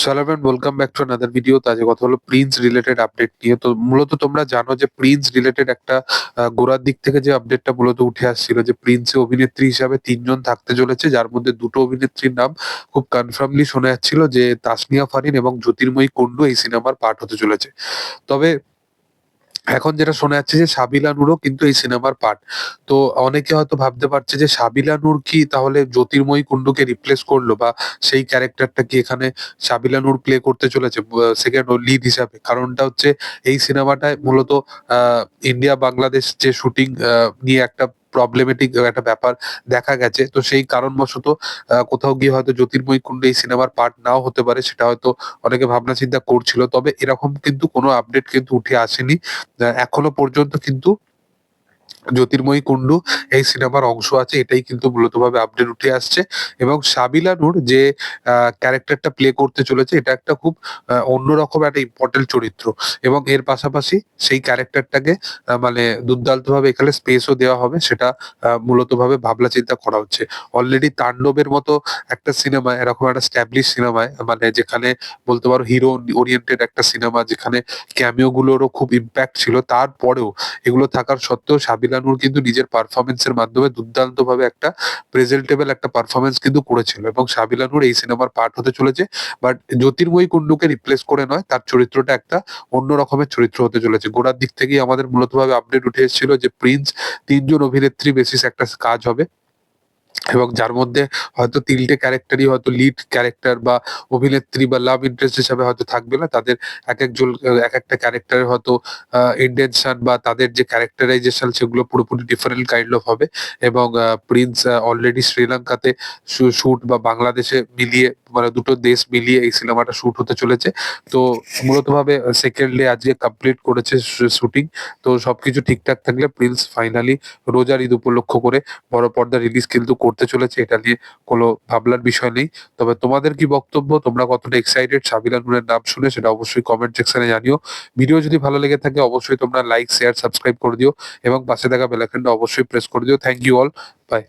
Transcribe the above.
So hello everyone, welcome back to another video. তো আজকে কথা হলো প্রিন্স রিলেটেড আপডেট নিয়ে। তো মূলত তোমরা জানো যে প্রিন্স রিলেটেড একটা গোড়ার দিক থেকে যে আপডেটটা মূলত উঠে আসছিল যে প্রিন্সে অভিনেত্রী হিসাবে ৩ জন থাকতে চলেছে, যার মধ্যে দুটো অভিনেত্রীর নাম খুব কনফার্মলি শোনা যাচ্ছিল যে তাসনিয়া ফারিন এবং জ্যোতির্ময়ী কুন্ডু এই সিনেমার পার্ট হতে চলেছে। তবে এখন যেটা শোনা যাচ্ছে যে সাবিলা নূরও কিন্তু এই সিনেমার পার্ট। তো অনেকে হয়তো ভাবতে পারছে যে সাবিলা নূর কি তাহলে জ্যোতির্ময়ী কুন্ডুকে রিপ্লেস করলো, বা সেই ক্যারেক্টারটা কি এখানে সাবিলা নূর প্লে করতে চলেছে সেকেন্ড লিড হিসাবে? কারণটা হচ্ছে এই সিনেমাটায় মূলত ইন্ডিয়া বাংলাদেশ যে শুটিং নিয়ে একটা প্রবলেমেটিক একটা ব্যাপার দেখা গেছে। তো সেই কারণবশত কোথাও গিয়ে হয়তো জ্যোতির্ময়ী কুন্ডু এই সিনেমার পার্ট নাও হতে পারে, সেটা হয়তো অনেকে ভাবনা চিন্তা করছিল। তবে এরকম কিন্তু কোনো আপডেট কিন্তু উঠে আসেনি। এখনো পর্যন্ত কিন্তু জ্যোতির্ময়ী কুন্ডু এই সিনেমার অংশ আছে, এটাই কিন্তু মূলতভাবে আপডেট উঠে আসছে। এবং সাবিলা নূর যে ক্যারেক্টারটা প্লে করতে চলেছে, এটা একটা খুব অন্যরকম একটা ইম্পর্টেন্ট চরিত্র। এবং এর পাশাপাশি সেই ক্যারেক্টারটাকে মানে দুর্দান্তভাবে এখানে স্পেসও দেওয়া হবে, সেটা মূলতভাবে ভাবনা চিন্তা করা হচ্ছে। অলরেডি তাণ্ডবের মতো একটা সিনেমায়, এরকম একটা স্ট্যাবলিশ সিনেমায়, মানে যেখানে বলতে পারো হিরো ওরিয়েন্টেড একটা সিনেমা, যেখানে ক্যামিও গুলোরও খুব ইমপ্যাক্ট ছিল, তারপরেও এগুলো থাকার সত্ত্বেও সাবিলা নূর কিন্তু নিজের পারফরমেন্স এর মাধ্যমে দুর্দান্তভাবে একটা প্রেজেন্টেবল একটা পারফরমেন্স কিন্তু করেছিল। এবং সাবিলা নূর এই সিনেমার পার্ট হতে চলেছে, বাট জ্যোতির্ময়ী কুন্ডুকে রিপ্লেস করে নয়, তার চরিত্রটা একটা অন্য রকমের চরিত্র হতে চলেছে। গোড়ার দিক থেকেই আমাদের মূলতভাবে আপডেট উঠে এসেছিল যে প্রিন্স ৩ জন অভিনেত্রী বেসিস একটা কাজ হবে, এবং যার মধ্যে হয়তো ৩ টে ক্যারেক্টারই হয়তো লিড ক্যারেক্টার বা অভিনেত্রী বা লাভ ইন্টারেস্ট হিসাবে হয়তো থাকবে না। তাদের একেকজন একেকটা ক্যারেক্টারের হয়তো ইনটেনশন বা তাদের যে ক্যারেক্টারাইজেশন সেগুলো পুরোপুরি ডিফারেন্ট কাইন্ড অফ হবে। এবং প্রিন্স অলরেডি শ্রীলঙ্কাতে শুট বা বাংলাদেশে মিলিয়ে, মানে দুটো দেশ মিলিয়ে এই সিনেমাটা শুট হতে চলেছে। তো মূলতভাবে সেকেন্ড ডে আজকে কমপ্লিট করেছে শুটিং। তো সবকিছু ঠিকঠাক থাকলে প্রিন্স ফাইনালি রোজার ঈদ উপলক্ষ করে বড় পর্দা রিলিজ কিন্তু করতে চলেছে, এটা নিয়ে কোনো ভাবনার বিষয় নেই। তবে তোমাদের কি বক্তব্য? তোমরা কতটা এক্সাইটেড সাবিলা নূরের নাম শুনে, সেটা অবশ্যই কমেন্ট সেকশনে জানিও। ভিডিও যদি ভালো লেগে থাকে অবশ্যই তোমরা লাইক, শেয়ার, সাবস্ক্রাইব করে দিও এবং পাশে থাকা বেল আইকনটা অবশ্যই প্রেস করে দিও। Thank you all. বাই।